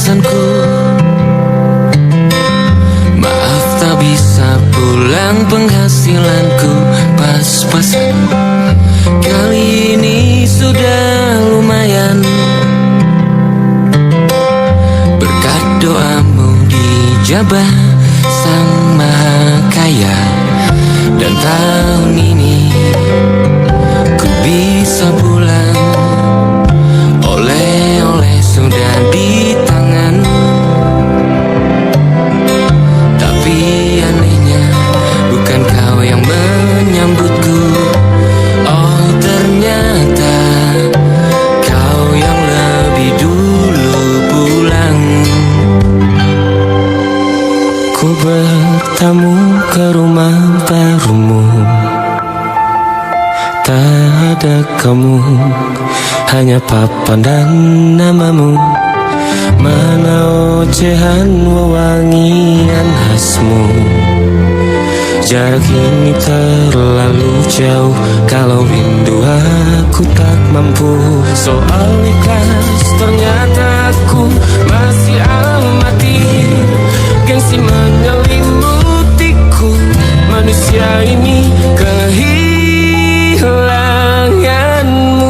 pesanku. Maaf tak bisa pulang, penghasilanku pas-pasan. Kali ini sudah lumayan, berkat doamu dijabah Sang Maha Kaya. Dan tahun ini ku bisa pulang, oleh-oleh sudah di tangan. Tapi anehnya bukan kau yang menyambutku. Oh ternyata kau yang lebih dulu pulang. Ku bertamu ke rumah barumu, tak ada kamu, hanya papan dan namamu. Mana ocehan wewangian khasmu. Jarak ini terlalu jauh, kalau rindu aku tak mampu. Soal ikhlas ternyata aku masih amati. Gengsi menyelimutiku, manusia ini kehilanganmu.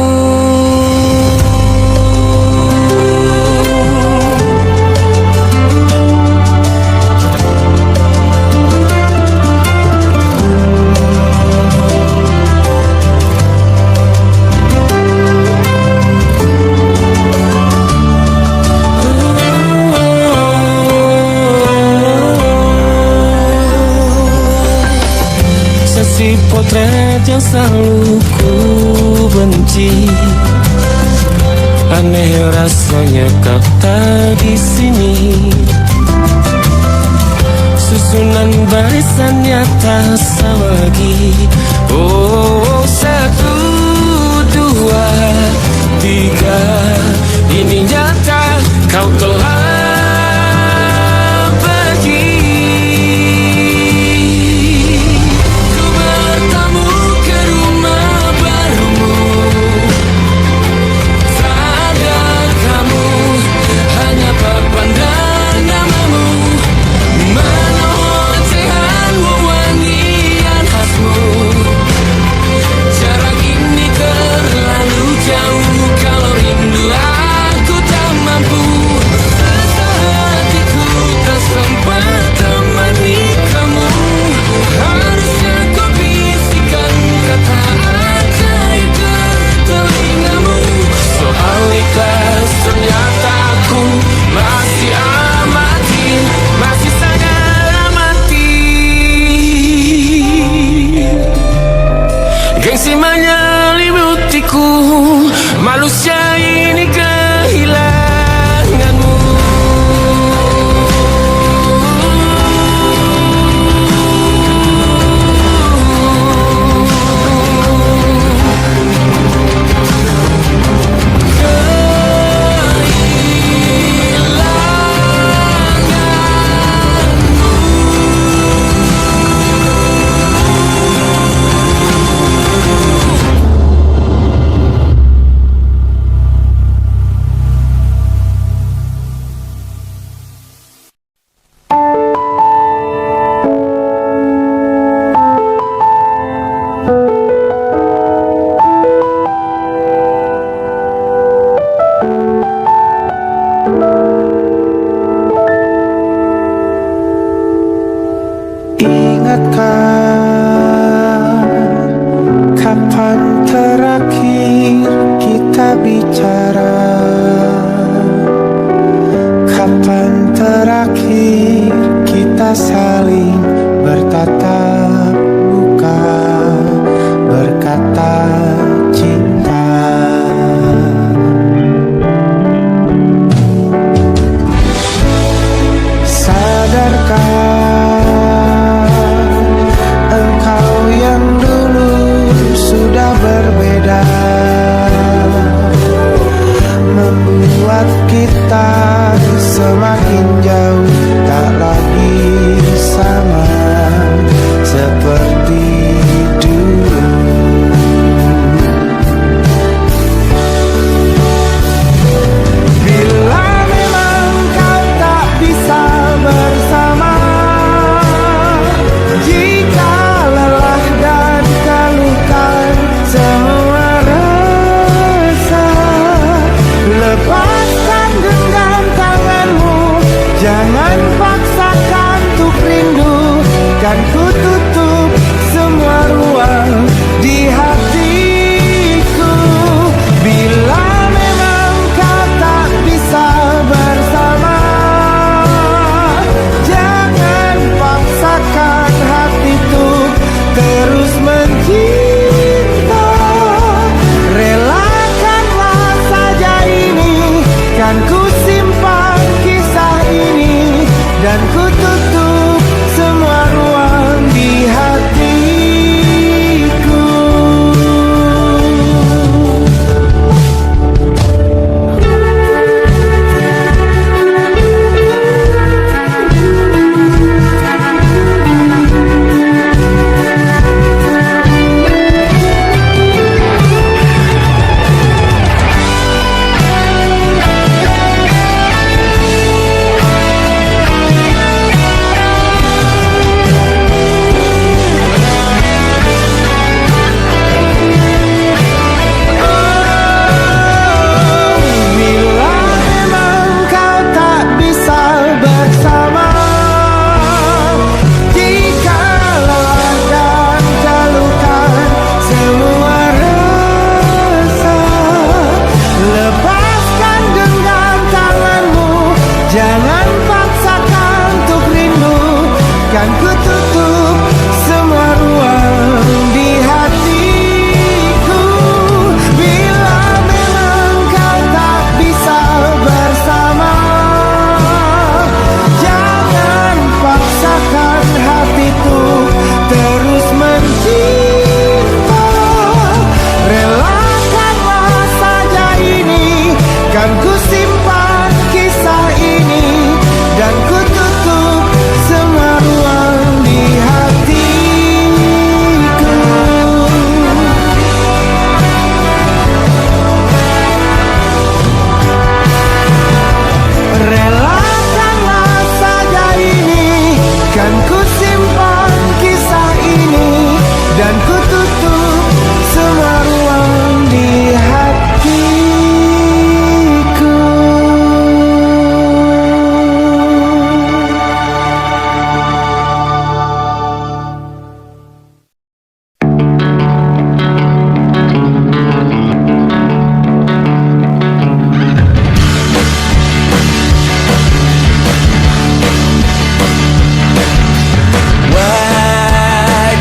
Si potret yang selalu ku benci, aneh rasanya kau tak di sini. Susunan barisannya tak sama lagi. Oh 1, 2, 3, ini nyata kau telah gengsi menyelimutiku, manusia ini kehilanganmu. Ingatkah kapan terakhir kita bicara? Kapan terakhir kita saling bertatap muka, berkata cinta? Sadarkah berbeda, membuat kita semakin jauh, tak lagi sama seperti dulu. Bila memang kau kan ku tutup semua ruang di hatiku. Bila memang kau tak bisa bersama, jangan paksakan hatiku terus mencinta. Relakanlah saja ini, kan ku simpan kisah ini, dan ku tutup semua ruang di hatiku. Jangan paksakan untuk rindu, kan ku tutup semua ruang di hatiku. Bila memang kau tak bisa bersama, jangan paksakan hatiku terus mencinta. Relakanlah saja ini, kan ku simpan kisah ini, dan ku tutup semua ruang di hatiku. Relakanlah saja ini, kan ku simpan kisah ini, dan ku tutup semua ruang di hatiku.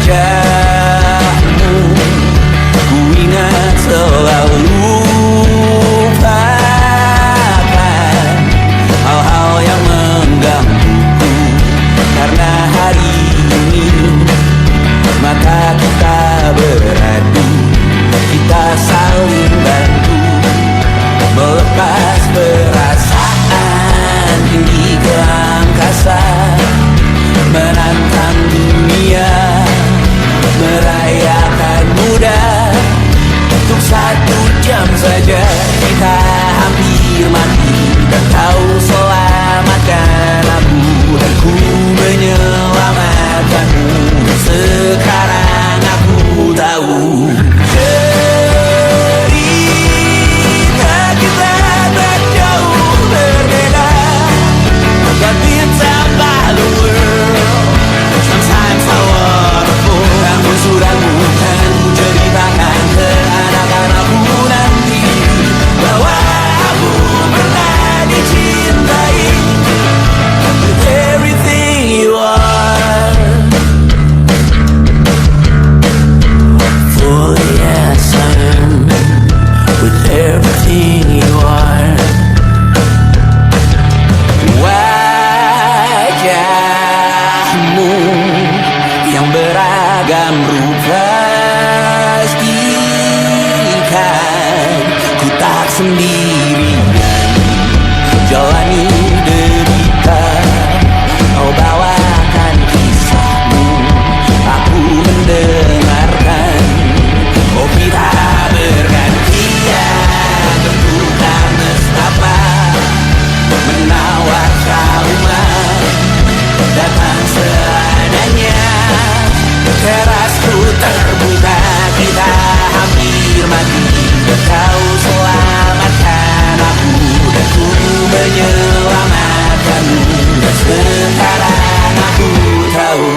Wajahmu ku ingat selalu, lupakan hal-hal yang menggangguku. Karena hari ini mata kita beradu, kita saling bantu melepas perasaan tinggi ke angkasa, menantang dunia, merayakan muda. Untuk 1 jam saja kita hampir mati, dan kau selamatkan aku, dan ku menyelamatkanmu. Sekarang aku tahu cerita kita tak jauh berbeda, but it's about the world. Sometimes how wonderful. Namun sudah bukan ku ceritakan ke anak-anakku nanti bahwa aku pernah dicintai with everything you are. Fully as I am, with everything you are. Wajahmu yang beragam rupa, pastikan ku tak sendirian jalani derita. Kau bawakan kisahmu, aku mendengarkan. Oh kita bergantian bertukar nestapa, menawar trauma datang seadanya. Terasku terbuka, kita hampir mati, dan kau selamatkan aku, dan ku menyelamatkanmu. Dan sekarang aku tahu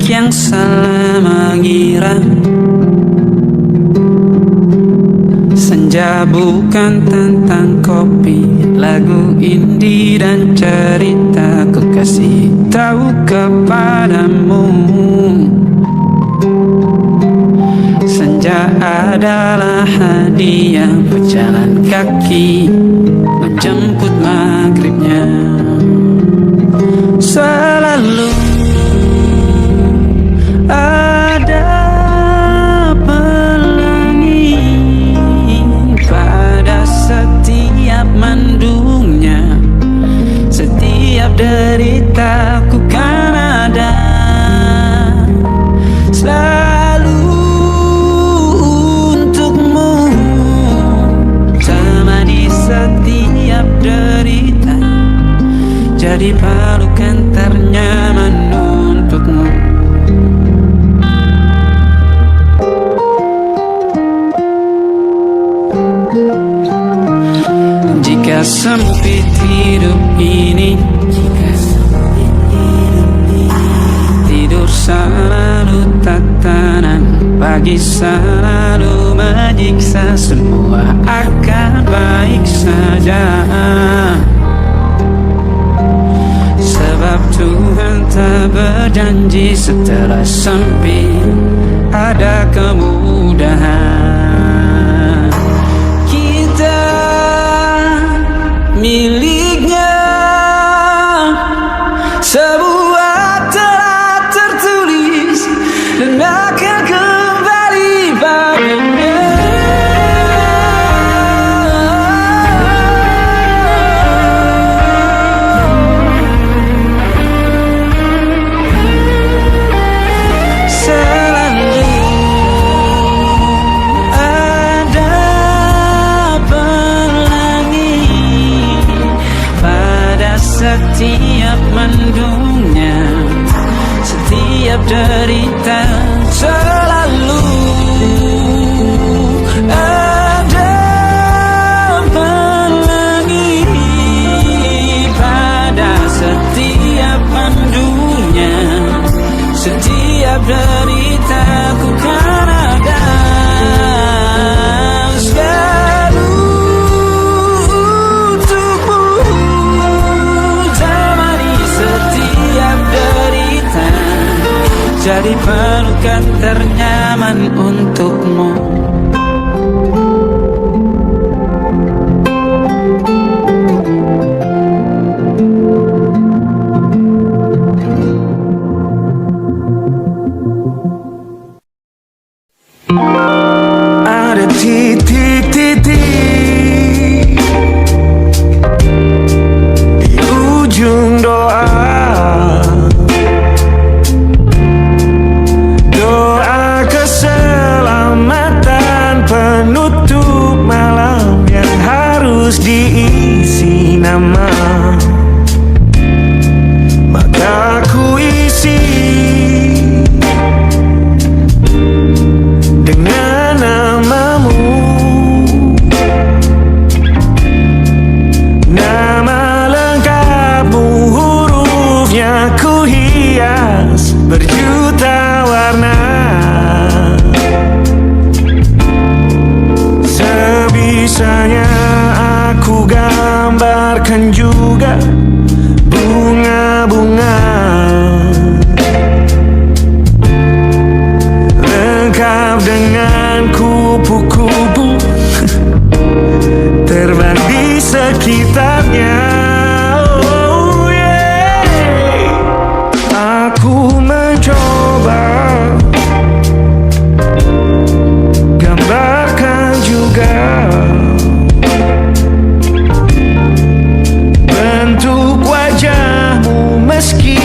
yang salah mengira senja bukan tentang kopi, lagu indie dan cerita ku kasih tahu kepadamu. Senja adalah hadiah pejalan kaki menjemput maghribnya. Selalu ada pelangi pada setiap mendungnya, setiap deritaku kan ada selalu untukmu, temani setiap derita, jadi pelukan ternyaman untukmu. Jika sempit hidup ini, tidur selalu tatanan, pagi selalu menyiksa, semua akan baik saja. Sebab Tuhan tak berjanji setelah sempit ada kemudahan. Kita miliknya, sebuah telah tertulis dan akan kembali padanya. Setiap mendungnya, setiap derita, selalu ada pelangi pada setiap mendungnya, setiap derita ku kan ada selalu untukmu, jadi pelukan ternyaman untukmu. Ada titik-titik di ujung doa, doa keselamatan penutup malam yang harus diisi nama. Maka ku isi dengan namamu, nama lengkapmu, hurufnya ku hias berjuta warna. Sebisanya aku gambarkan juga bunga-bunga lengkap dengan kupu-kupu terbang di sekitarnya. Oh yeah. Aku mencoba gambarkan juga bentuk wajahmu, meski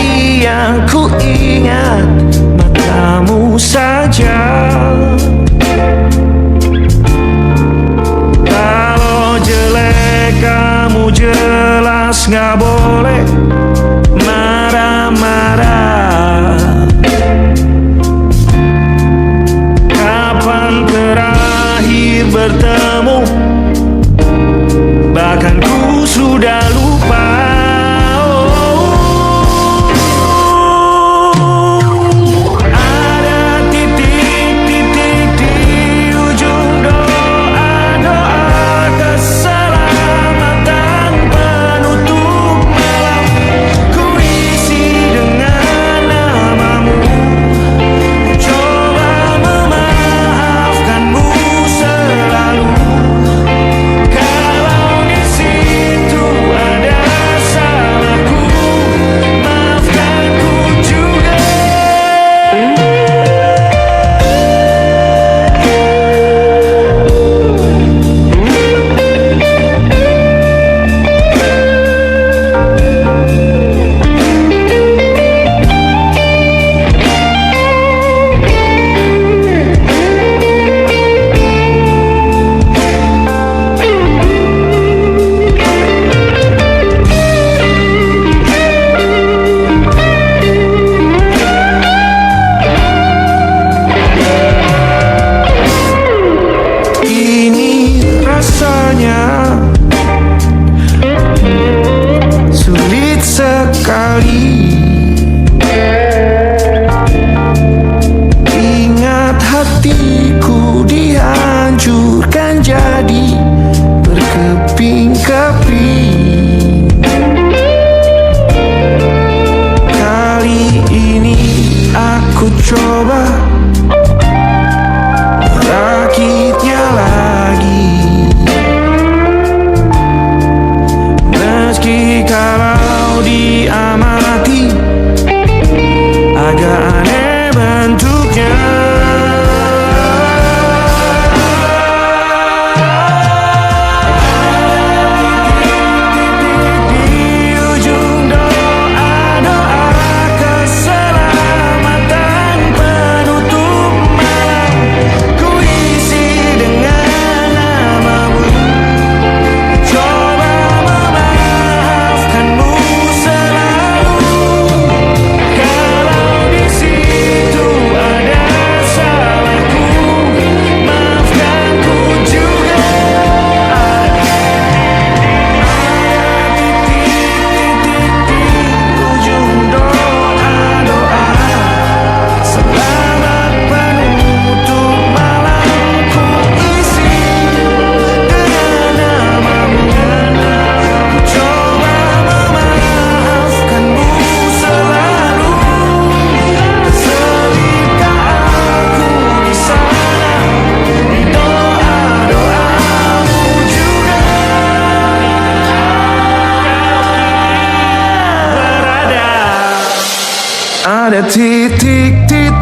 yang ku ingat matamu saja. Kalau jelek kamu jelas gak boleh marah-marah. Kapan terakhir bertemu, bahkan ku sudah lupa. ada titik-titik.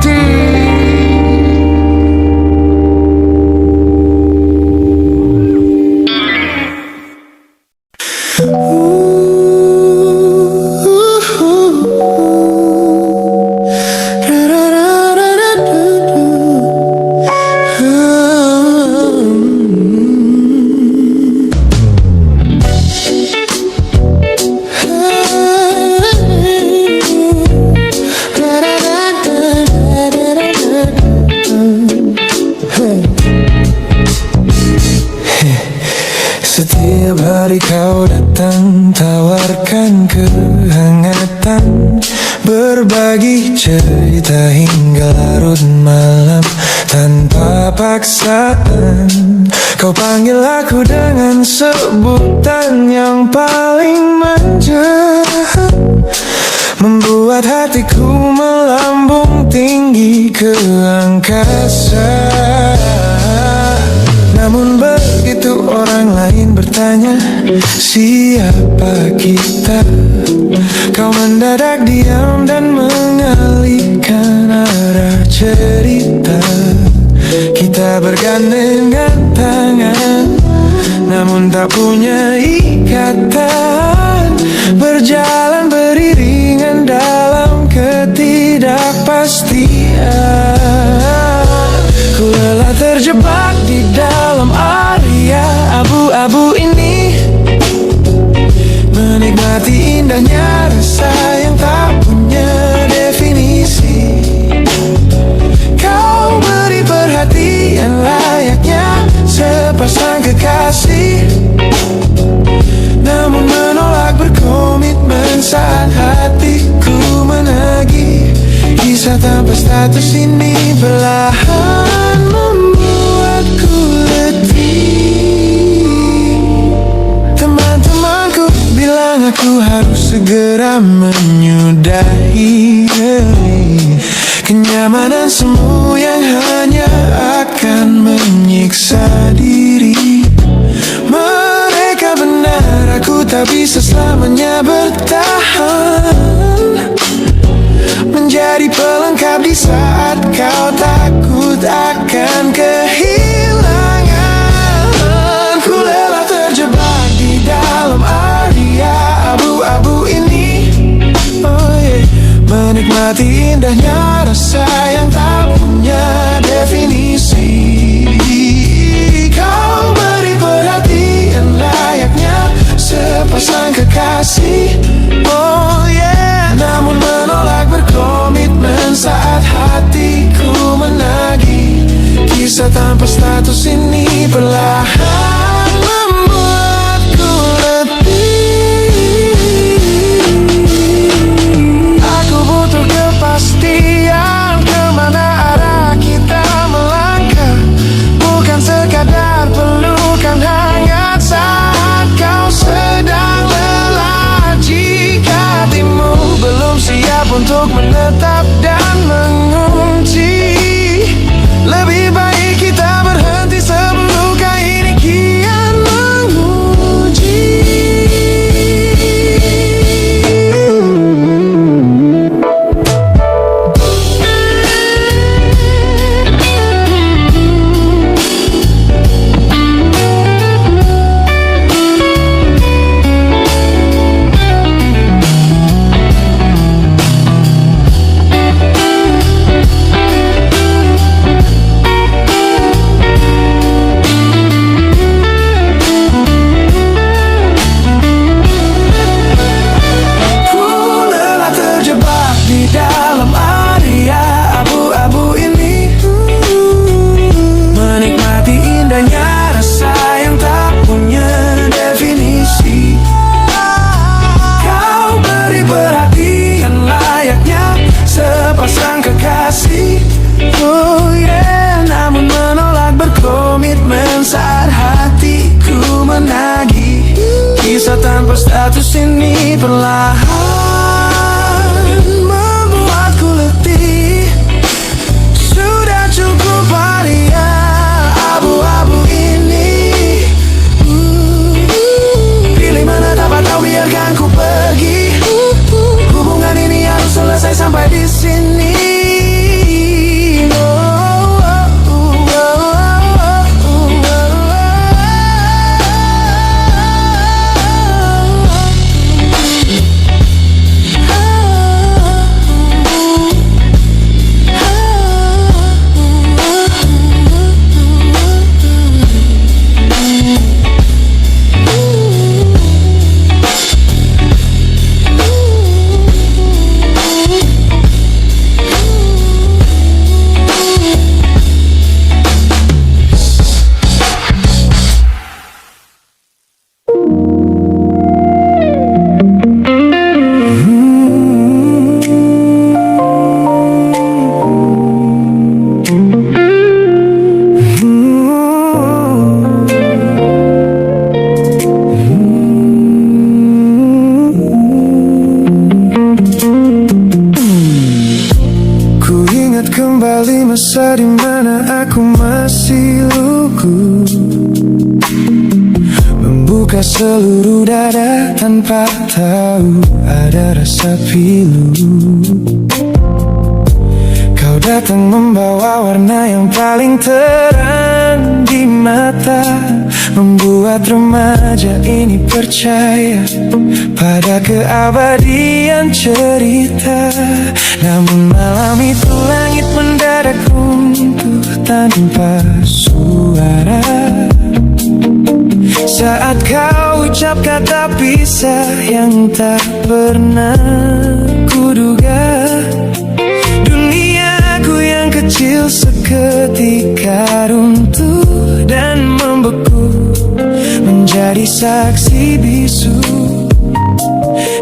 Setiap hari kau datang, tawarkan kehangatan, berbagi cerita hingga larut malam tanpa paksaan. Kau panggil aku dengan sebutan yang paling manja, membuat hatiku melambung tinggi ke angkasa. Namun begitu orang lain bertanya, siapa kita? Kau mendadak diam dan mengalihkan arah cerita. Kita bergandengan tangan, namun tak punya ikatan, berjalan beriringan dalam ketidakpastian. Ku lelah terjebak di dalam area abu-abu ini, menikmati indahnya rasa yang tak punya definisi. Kau beri perhatian layaknya sepasang kekasih, namun menolak berkomitmen saat hatiku menagih. Kisah tanpa status ini perlahan membuatku letih. Teman-temanku bilang aku harus segera menyudahi. Kenyamanan semu yang hanya akan menyiksa diri. Mereka benar, aku tak bisa selamanya bertahan, menjadi pelengkap di saat kau takut akan kehilangan. Ku lelah terjebak di dalam area abu-abu ini, menikmati indahnya rasa yang tak punya definisi. Kau beri perhatian layaknya sepasang kekasih, namun menolak berkomitmen saat hatiku menagih. Kisah tanpa status ini perlahan membuatku letih. Aku butuh kepastian kemana arah kita melangkah, bukan sekadar pelukan hangat saat kau sedang lelah. Jika hatimu belum siap untuk menetap dan mengunci, lebih baik kita berhenti sebelum luka ini kian menguji. Namun menolak berkomitmen saat hatiku menagih. Kisah tanpa status ini perlahan membuatku letih. Sudah cukup area abu-abu ini. Pilih mana dapat kau biarkan ku pergi. Hubungan ini harus selesai sampai di sini. kembali masa dimana aku masih lugu, membuka seluruh dada tanpa tahu ada rasa pilu. Kau datang membawa warna yang paling terang di mata, membuat remaja ini percaya pada keabadian cerita. Namun malam itu langit mendadak runtuh tanpa suara saat kau ucap kata pisah yang tak pernah kuduga. Duniaku yang kecil seketika runtuh dan membeku, menjadi saksi bisu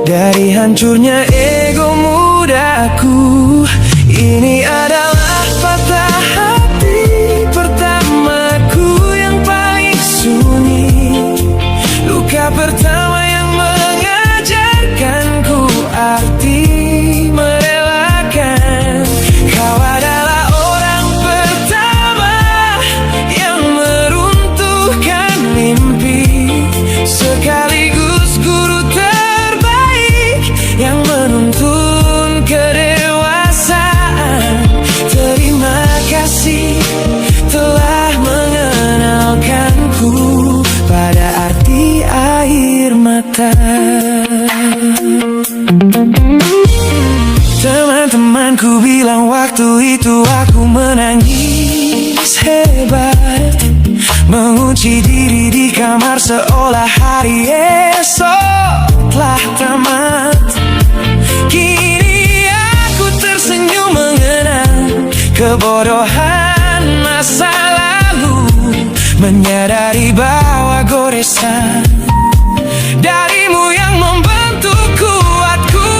dari hancurnya ego mudaku. Ini adalah patah hati pertamaku yang paling sunyi, luka pertama yang mengajarkanku arti merelakan. Kau adalah orang pertama yang meruntuhkan mimpi, sekaligus guru terbaik yang menuntun kedewasaan. Terima kasih telah mengenalkanku pada arti air mata. Teman-temanku bilang waktu itu aku menangis hebat, mengunci diri di kamar seolah hari esok telah tamat. Kini aku tersenyum mengenang kebodohan masa lalu, menyadari bahwa goresan darimu yang membentuk kuatku.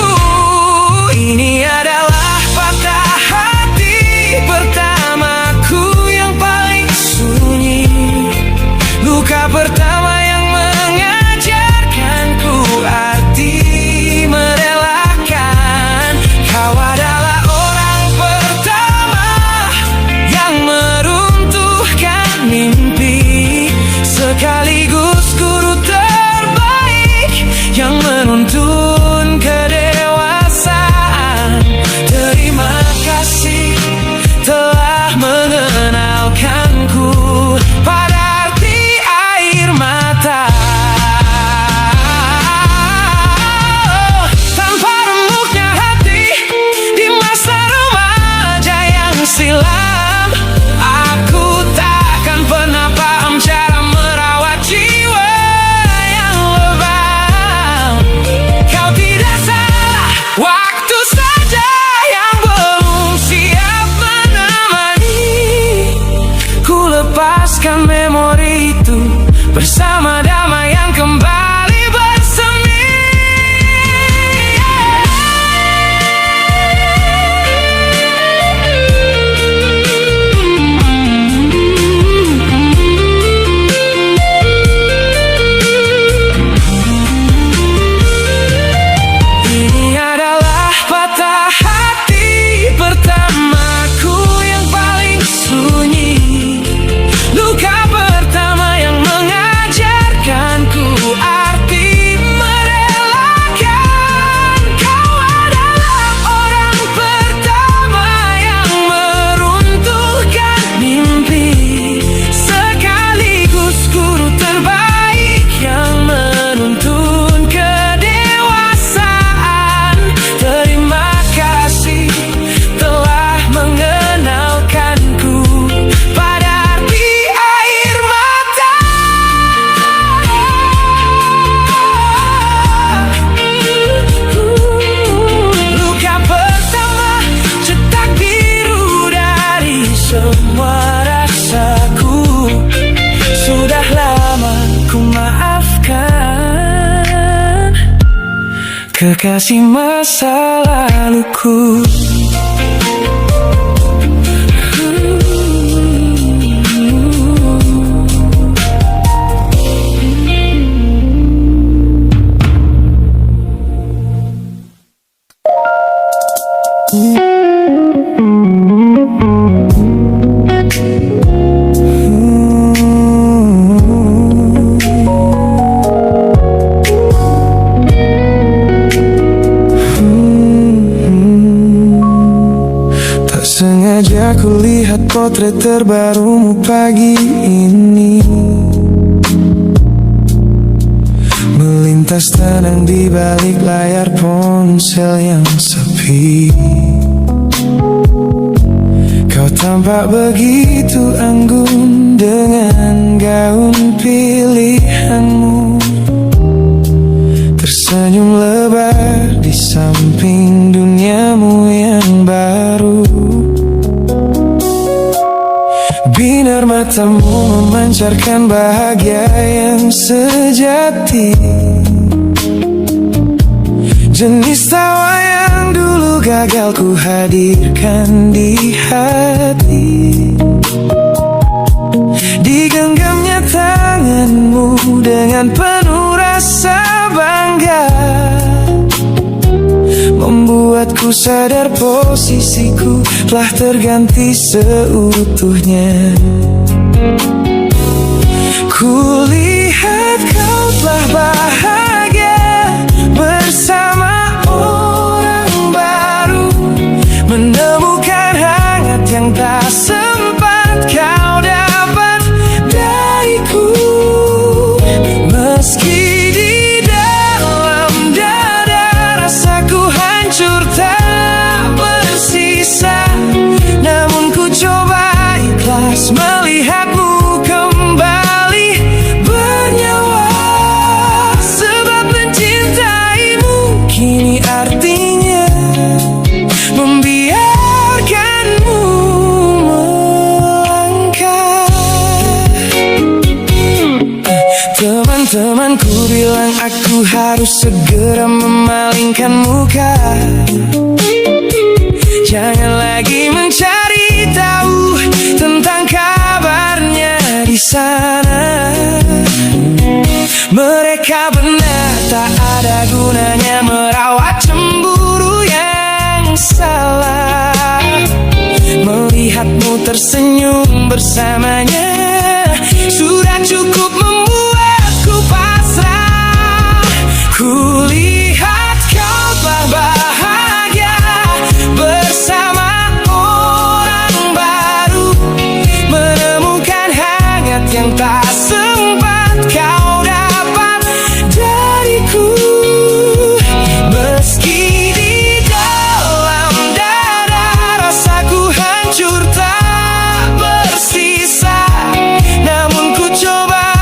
Ini adalah patah hati pertamaku yang paling sunyi, luka pertama yang mengajarkanku arti merelakan. Kau adalah orang pertama yang meruntuhkan mimpi, sekaligus guru terbaik yang menuntun kedewasaan. Terima kasih telah mengenalkanku pada arti air mata. Tanpa remuknya hati di masa remaja yang silam, aku takkan pernah paham cara merawat jiwa yang lebam. Kau tidak salah, waktu saja yang belum siap menemani. Ku lepaskan memori itu bersama damai yang kembali bersemi. Ini adalah patah hati pertamaku yang paling sunyi, luka pertama yang mengajarkanku arti merelakan. Kau adalah orang pertama yang meruntuhkan mimpi, sekaligus guru terbaik yang menuntun kedewasaan. Terima kasih telah mengenalkanku pada arti air mata. Luka pertama cetak biru dari semua rasaku. Sudah lama ku maafkan kekasih masa laluku. saja ku lihat potret terbarumu pagi ini, melintas tenang di balik layar ponsel yang sepi. Kau tampak begitu anggun dengan gaun pilihanmu, tersenyum lebar di samping duniamu yang baru. Binar matamu memancarkan bahagia yang sejati, jenis tawa yang dulu gagal ku hadirkan di hati. Digenggamnya tanganmu dengan penuh rasa bangga, membuatku sadar posisiku telah terganti seutuhnya. Kulihat kau telah bahagia bersama orang baru, menemukan hangat yang tak sempat kau dapat dariku. Meski di dalam dada rasaku hancur tak bersisa, namun ku coba ikhlas melihatmu kembali bernyawa. Sebab mencintaimu kini artinya membiarkanmu melangkah. Teman-temanku bilang aku harus segera memalingkan muka, jangan lagi mencari tahu tentang kabarnya di sana. Mereka benar, tak ada gunanya merawat cemburu yang salah. Melihatmu tersenyum bersamanya sudah cukup membuatku pasrah. Kulihat kau telah bahagia bersama orang baru, menemukan hangat yang tak sempat kau dapat dariku. Meski di dalam dada rasaku hancur tak bersisa, namun ku coba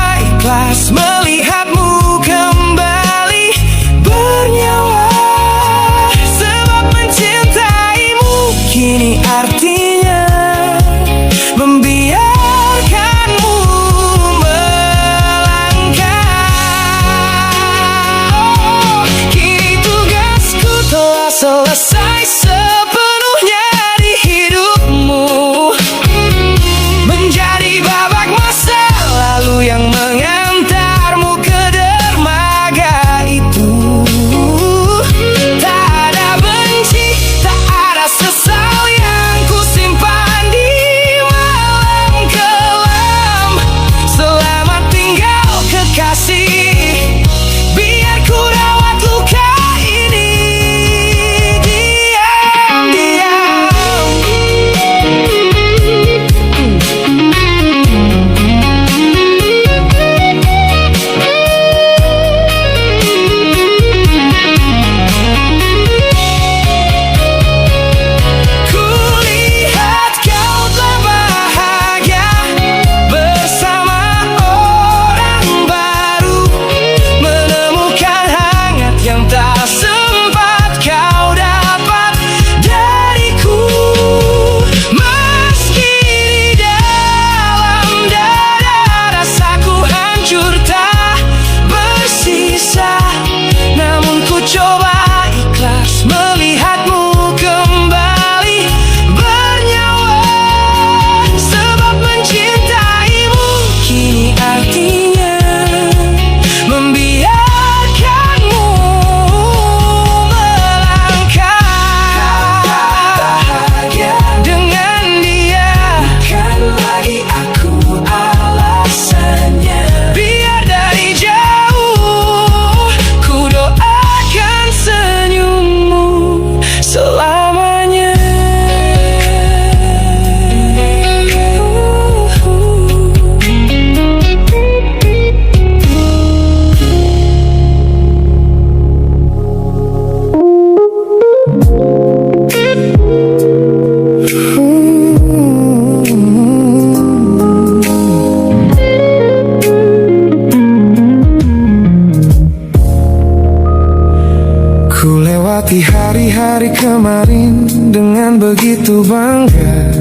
hari kemarin dengan begitu bangga,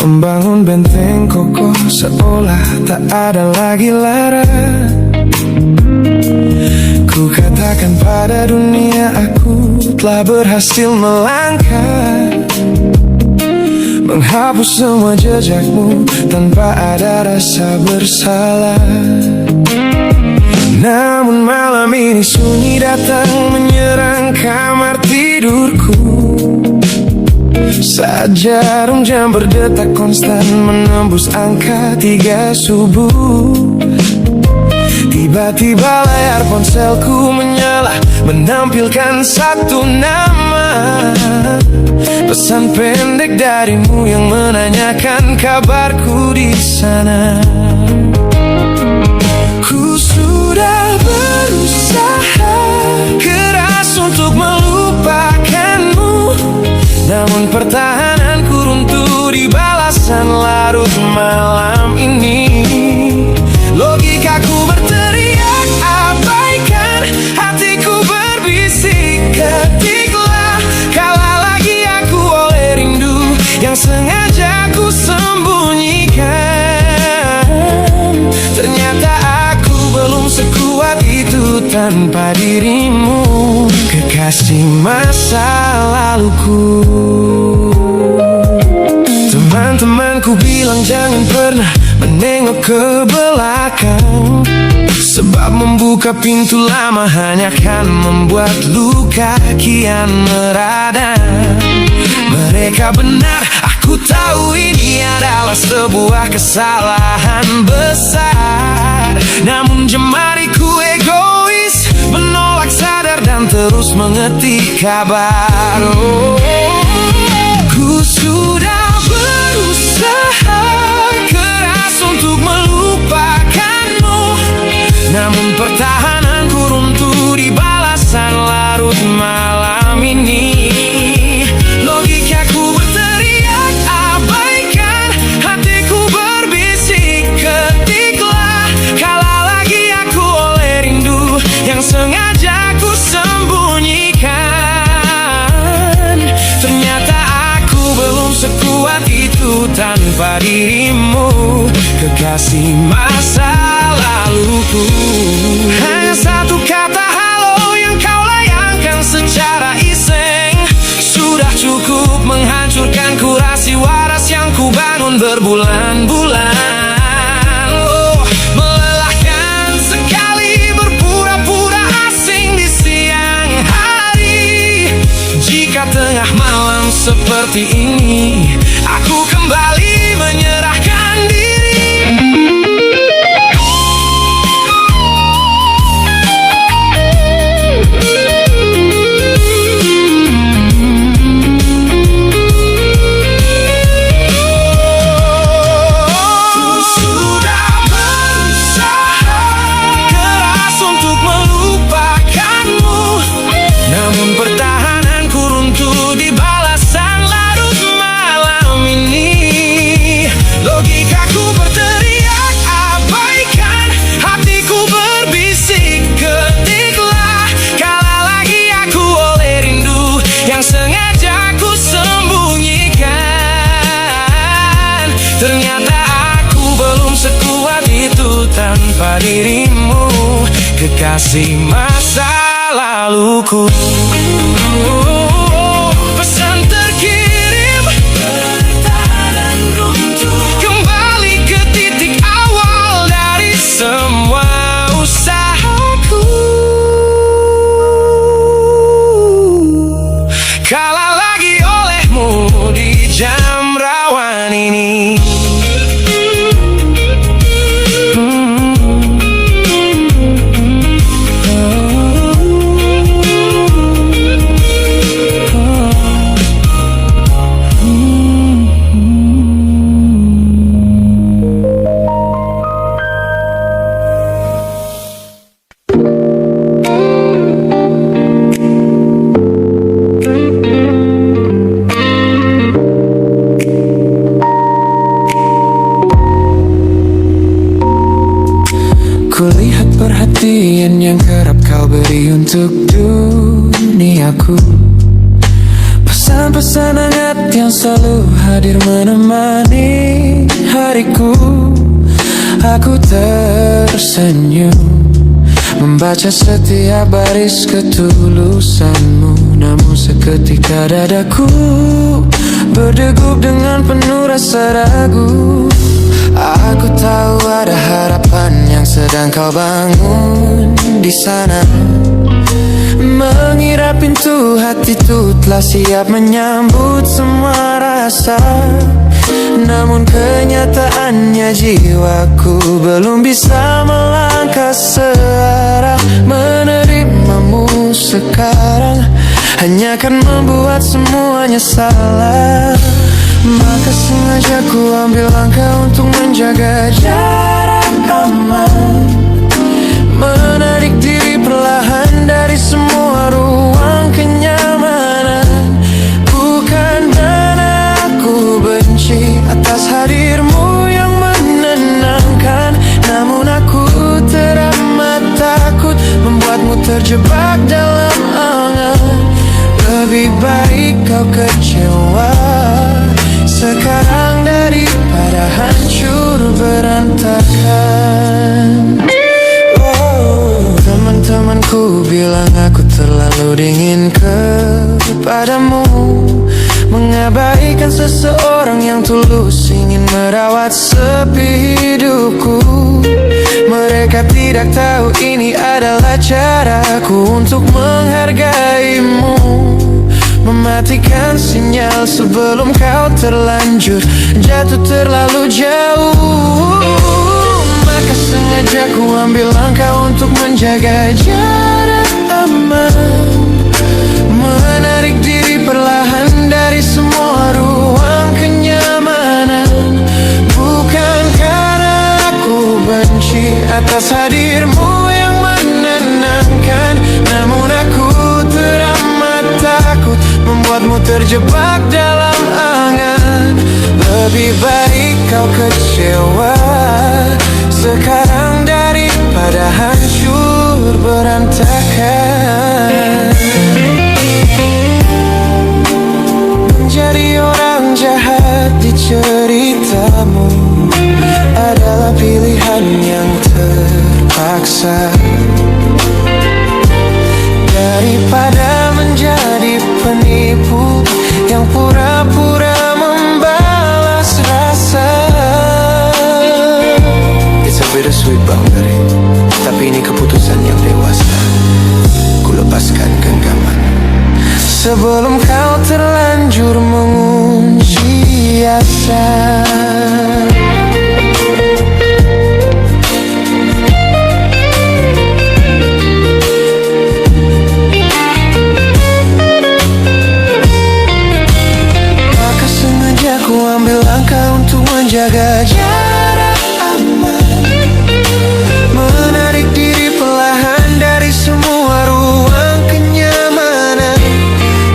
membangun benteng kokoh seolah tak ada lagi lara. Ku katakan pada dunia aku telah berhasil melangkah, menghapus semua jejakmu tanpa ada rasa bersalah. Namun malam ini sunyi datang menyerang kamar tidurku, saat jarum jam berdetak konstan menembus angka 3 subuh. Tiba-tiba layar ponselku menyala, menampilkan satu nama, pesan pendek darimu yang menanyakan kabarku di sana. Ku sudah berusaha keras untuk melupakanmu, namun pertahananku runtuh di balasan larut malam ini. Logikaku berteriak abaikan, hatiku berbisik ketiklah. Kalah lagi aku oleh rindu yang sengaja ku sembunyikan. Ternyata aku belum sekuat itu tanpa dirimu, kekasih masa laluku. Teman-temanku bilang jangan pernah menengok ke belakang, sebab membuka pintu lama hanya akan membuat luka kian meradang. Mereka benar, aku tahu ini adalah sebuah kesalahan besar. Namun jemariku egois, menolak sadar dan terus mengetik kabar. Ku sudah berusaha keras untuk melupakanmu, namun pertahananku runtuh di balasan larut malam ini. Logikaku berteriak abaikan, hatiku berbisik ketiklah. Kalah lagi aku oleh rindu yang sengaja ku sembunyikan. Ternyata aku belum sekuat itu tanpa dirimu, kekasih masa laluku. Hanya satu kata halo yang kau layangkan secara iseng, sudah cukup menghancurkan kurasi waras yang ku bangun berbulan-bulan. Oh, melelahkan sekali berpura-pura asing di siang hari. Jika tengah malam seperti ini aku kembali menyerahkan diri. Tanpa dirimu, kekasih masa laluku. Pesan terkirim, bertahan runtuh, kembali ke titik awal dari semua usahaku. Kalah lagi olehmu di jam rawan ini. dengan pesan hangat yang selalu hadir menemani hariku. Aku tersenyum membaca setiap baris ketulusanmu, namun seketika dadaku berdegup dengan penuh rasa ragu. Aku tahu ada harapan yang sedang kau bangun di sana. Mengira pintu hatiku telah siap menyambut semua rasa, namun kenyataannya jiwaku belum bisa melangkah searah. Menerimamu sekarang hanya akan membuat semuanya salah. Maka sengaja ku ambil langkah untuk menjaga jarak aman, menarik diri perlahan dari semua ruang kenyamanan. Bukan karena aku benci atas hadirmu yang menenangkan, namun aku teramat takut membuatmu terjebak dalam angan. Lebih baik kau kecewa sekarang daripada hancur berantakan. Teman-temanku bilang aku terlalu dingin kepadamu, mengabaikan seseorang yang tulus ingin merawat sepi hidupku. Mereka tidak tahu ini adalah caraku untuk menghargaimu, mematikan sinyal sebelum kau terlanjur jatuh terlalu jauh. Maka sengaja ku ambil langkah untuk menjaga jarak aman, menarik diri perlahan dari semua ruang kenyamanan. Bukan karena aku benci atas hadirmu yang menenangkan, namun aku teramat takut membuatmu terjebak dalam angan. Lebih baik kau kecewa sekarang daripada hancur berantakan. Menjadi orang jahat di ceritamu adalah pilihan yang terpaksa, daripada menjadi penipu yang pura-pura membalas rasa. It's a bittersweet boundary, tapi ini keputusan yang dewasa. Ku lepaskan genggaman sebelum kau terlanjur mengunci asa. Ku ambil langkah untuk menjaga jarak aman, menarik diri perlahan dari semua ruang kenyamanan.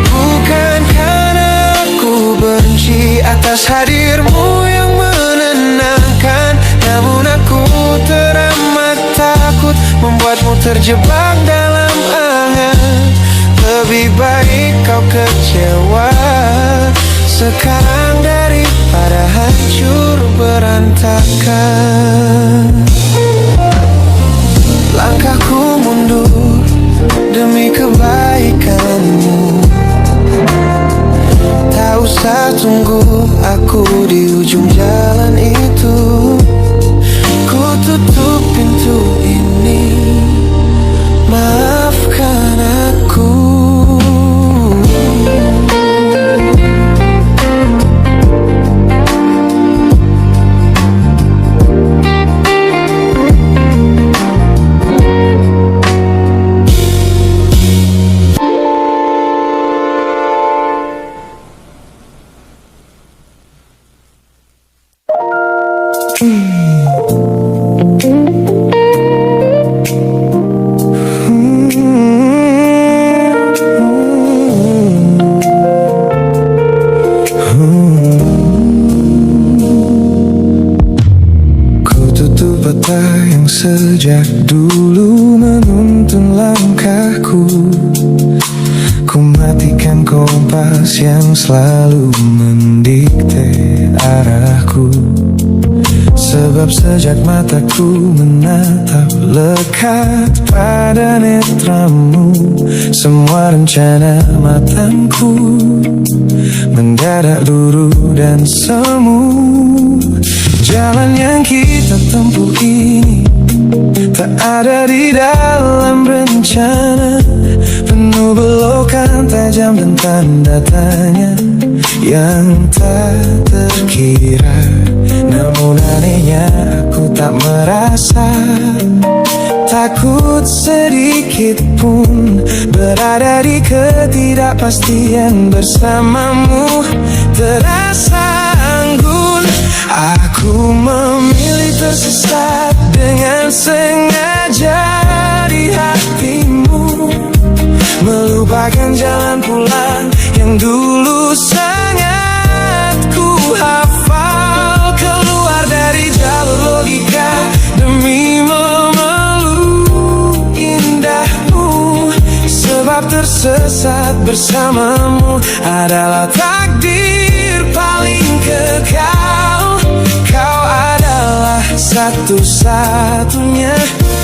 Bukan karena aku benci atas hadirmu yang menenangkan, namun aku teramat takut membuatmu terjebak dalam angan. Lebih baik kau kecewa sekarang daripada hancur berantakan. Langkahku mundur demi kebaikanmu. Tak usah tunggu aku di ujung jalan itu. Ku tutup pintu ini, maafkan aku. Sejak dulu menuntun langkahku, ku matikan kompas kompas yang selalu mendikte arahku. Sebab sejak mataku menatap lekat pada netramu, semua rencana matangku mendadak luruh dan semu. Jalan yang kita tempuh ini tak ada di dalam rencana, penuh belokan tajam dan tanda tanya yang tak terkira. Namun anehnya aku tak merasa takut sedikit pun berada di ketidakpastian bersamamu. Terasa anggun, aku memilih tersesat dengan sengaja di hatimu, melupakan jalan pulang yang dulu sangat ku hafal. Keluar dari jalur logika demi memeluk indahmu, sebab tersesat bersamamu adalah takdir paling kekal. Kau adalah satu-satunya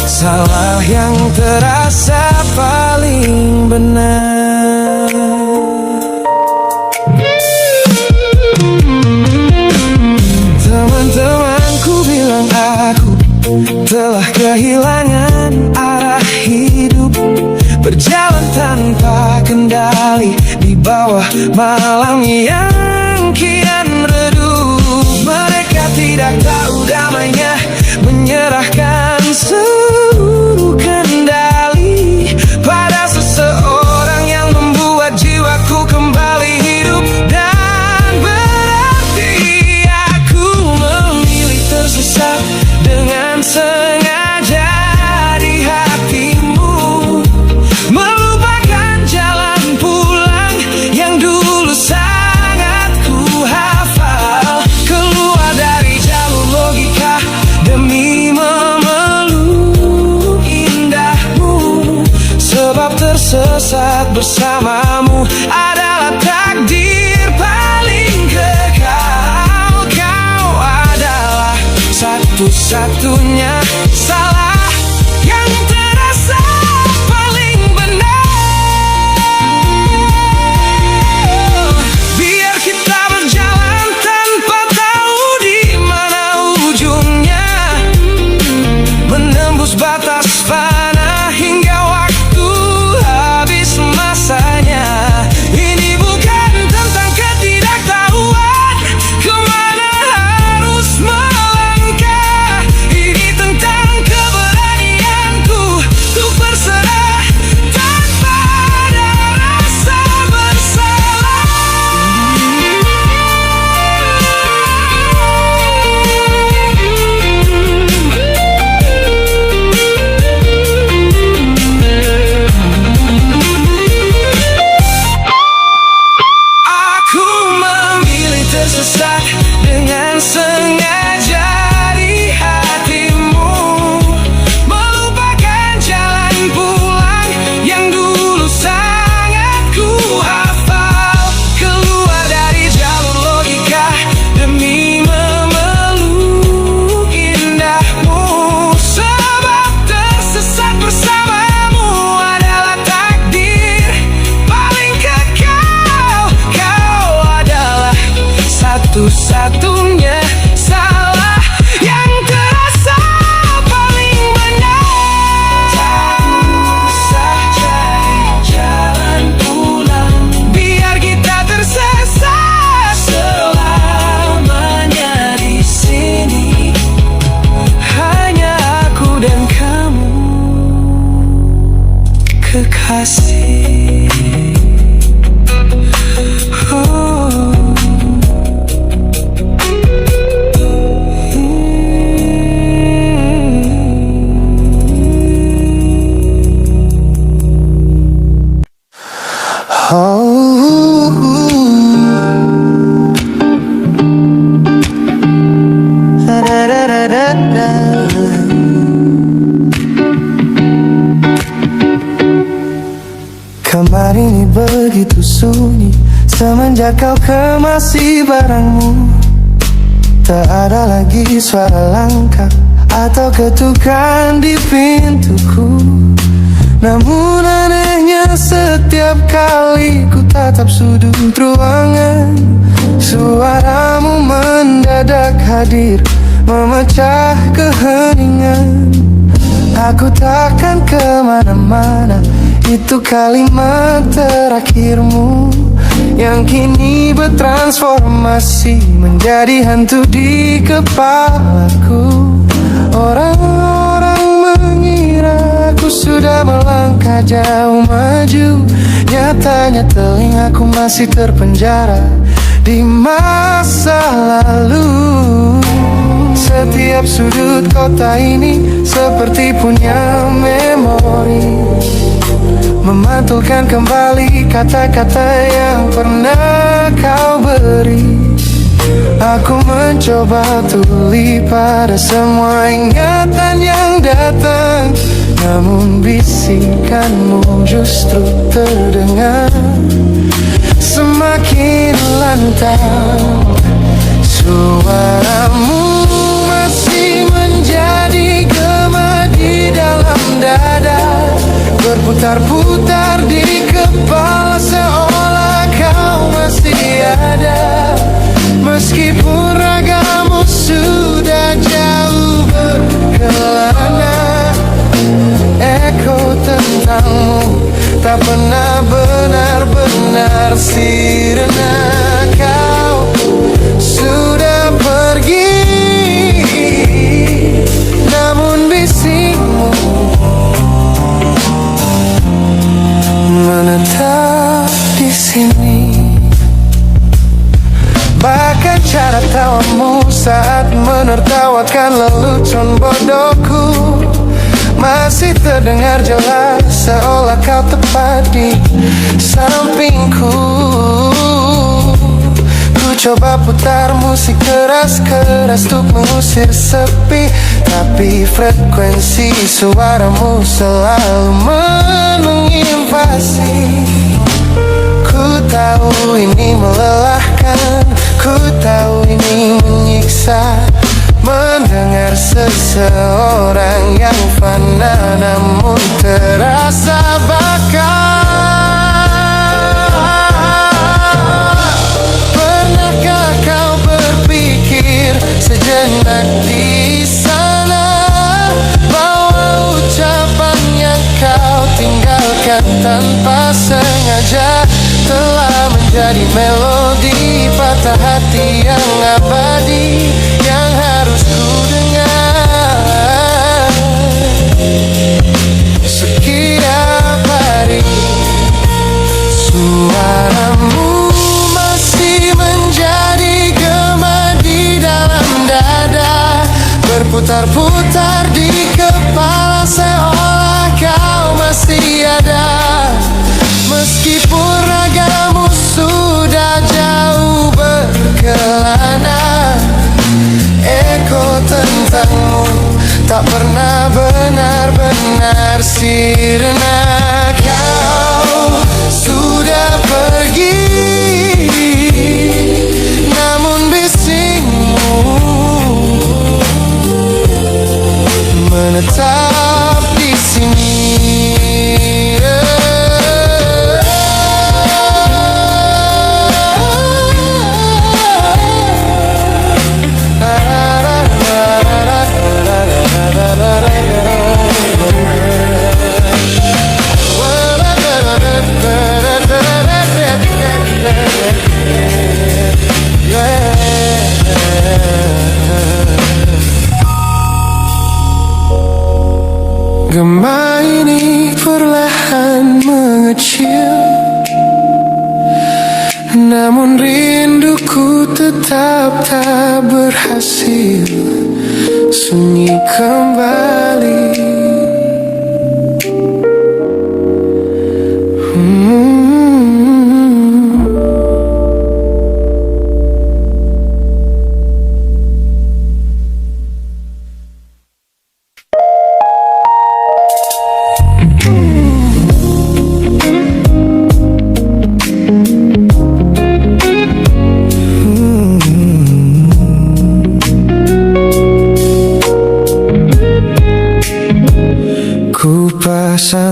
salah yang terasa paling benar. Teman-temanku bilang aku telah kehilangan arah hidup, berjalan tanpa kendali di bawah malam yang kian redup. Mereka tidak tahu damainya menyerahkan seluruh kendali pada seseorang yang membuat jiwaku kembali hidup dan berarti. Aku memilih tersesat dengan sengaja di hatimu, melupakan jalan pulang yang dulu sangat ku hafal. Keluar dari jalur logika demi memeluk indahmu, sebab tersesat bersamamu adalah takdir paling kekal. Kau adalah satu-satunya salah yang terasa paling benar. Biar kita berjalan tanpa tahu di mana ujungnya, menembus batas fana hingga waktu habis masanya. Ini bukan tentang ketidaktahuan kemana harus melangkah, ini tentang keberanianku untuk berserah tanpa ada rasa bersalah. Aku memilih tersesat dengan sengaja di hatimu, melupakan jalan pulang yang dulu sangat ku hafal. Keluar dari jalur logika demi memeluk indahmu, sebab tersesat bersamamu adalah takdir paling kekal. Kau adalah satu-satunya salah yang terasa paling benar. Tak usah cari jalan pulang, biar kita tersesat selamanya di sini. Hanya aku dan kamu, kekasih. Oh. Semenjak kau kemasi barangmu, tak ada lagi suara langkah atau ketukan di pintuku. Namun anehnya setiap kali ku tatap sudut ruangan, suaramu mendadak hadir, memecah keheningan. Aku takkan kemana-mana, itu kalimat terakhirmu yang kini bertransformasi menjadi hantu di kepalaku. Orang-orang mengira aku sudah melangkah jauh maju, nyatanya telingaku masih terpenjara di masa lalu. Setiap sudut kota ini seperti punya memori, memantulkan kembali kata-kata yang pernah kau beri. Aku mencoba tuli pada semua ingatan yang datang, namun bisikanmu justru terdengar semakin lantang. Suaramu masih menjadi gema di dalam dada, berputar-putar di kepala seolah kau masih ada. Meskipun ragamu sudah jauh berkelana, eko tentangmu tak pernah benar-benar sirna. Kau sudah pergi, namun bisikmu menetap di sini. Bahkan cara tawamu saat menertawakan lelucon bodohku masih terdengar jelas, seolah kau tepat di sampingku. Ku coba putar musik keras-keras untuk mengusir sepi, tapi frekuensi suaramu selalu menginvasi. Ku tahu ini melelahkan, ku tahu ini menyiksa, mendengar seseorang yang fana namun terasa bakal. Pernahkah kau berpikir sejenak di sana bahwa ucapan yang kau tinggalkan tanpa sengaja telah menjadi melodi patah hati yang abadi yang harus ku dengar setiap hari. Suaramu masih menjadi gema di dalam dada, berputar-putar di kepala seolah kau masih ada. Meskipun ragamu sudah jauh berkelana, eko tentangmu tak pernah benar-benar sirna. Kau sudah pergi, namun bisikmu menetap di sini. Gema ini perlahan mengecil, namun rinduku tetap tak berhasil sunyi kembali.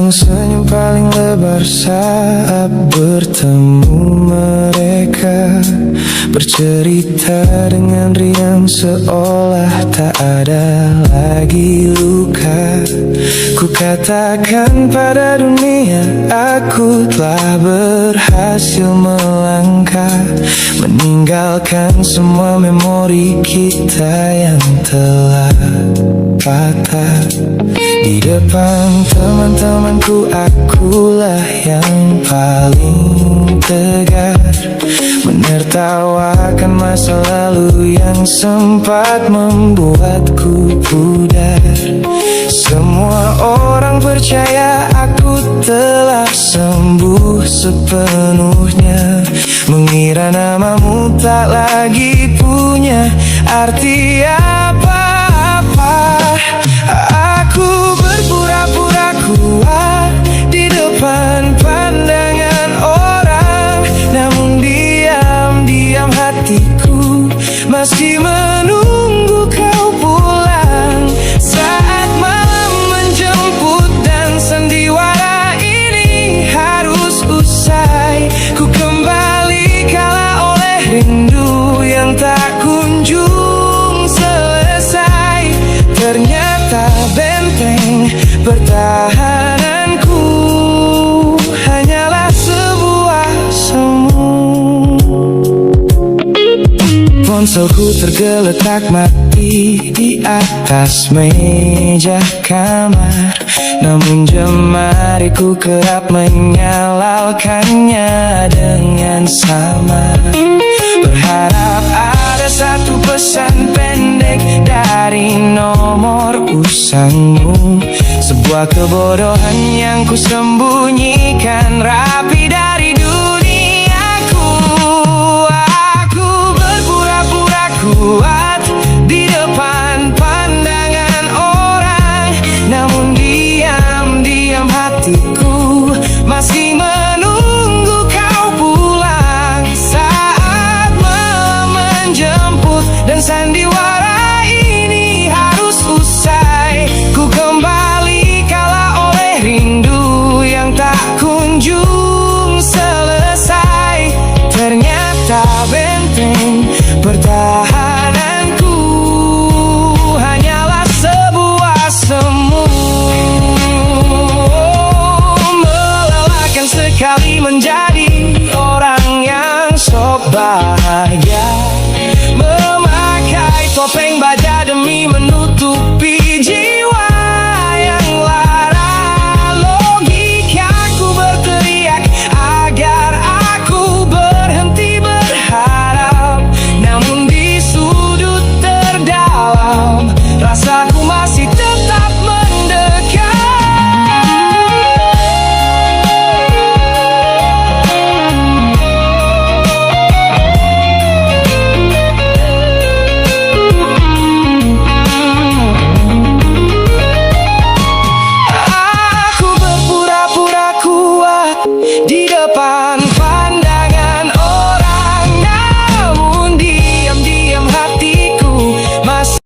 senyum paling lebar saat bertemu mereka, bercerita dengan riang seolah tak ada lagi luka. Ku katakan pada dunia aku telah berhasil melangkah, meninggalkan semua memori kita yang telah patah. Di depan teman-temanku akulah yang paling tegar, menertawakan masa lalu yang sempat membuatku pudar. Semua orang percaya aku telah sembuh sepenuhnya, mengira namamu tak lagi punya arti apa-apa. Aku berpura-pura kuat di depan pandangan orang, namun diam-diam hatiku masih menunggu kau pulang. Saat malam menjemput dan sandiwara ini harus usai, ku kembali kalah oleh rindu yang tak kunjung selesai. Ternyata benteng pertahananku hanyalah sebuah semu. Ponselku tergeletak mati di atas meja kamar, namun jemariku kerap menyalakannya dengan samar. Berharap ada satu pesan pendek dari nomor usangmu, sebuah kebodohan yang ku sembunyikan rapi dari duniaku. Aku berpura-pura kuat di depan pandangan orang, namun diam-diam hatiku masih menunggu kau pulang. Saat malam menjemput dan sandiwara ini harus usai, ku kembali kalah oleh rindu yang tak kunjung selesai. Ternyata benteng pertahananku hanyalah sebuah semu. Melelahkan sekali menjadi orang yang sok bahagia, memakai topeng baja demi menutupi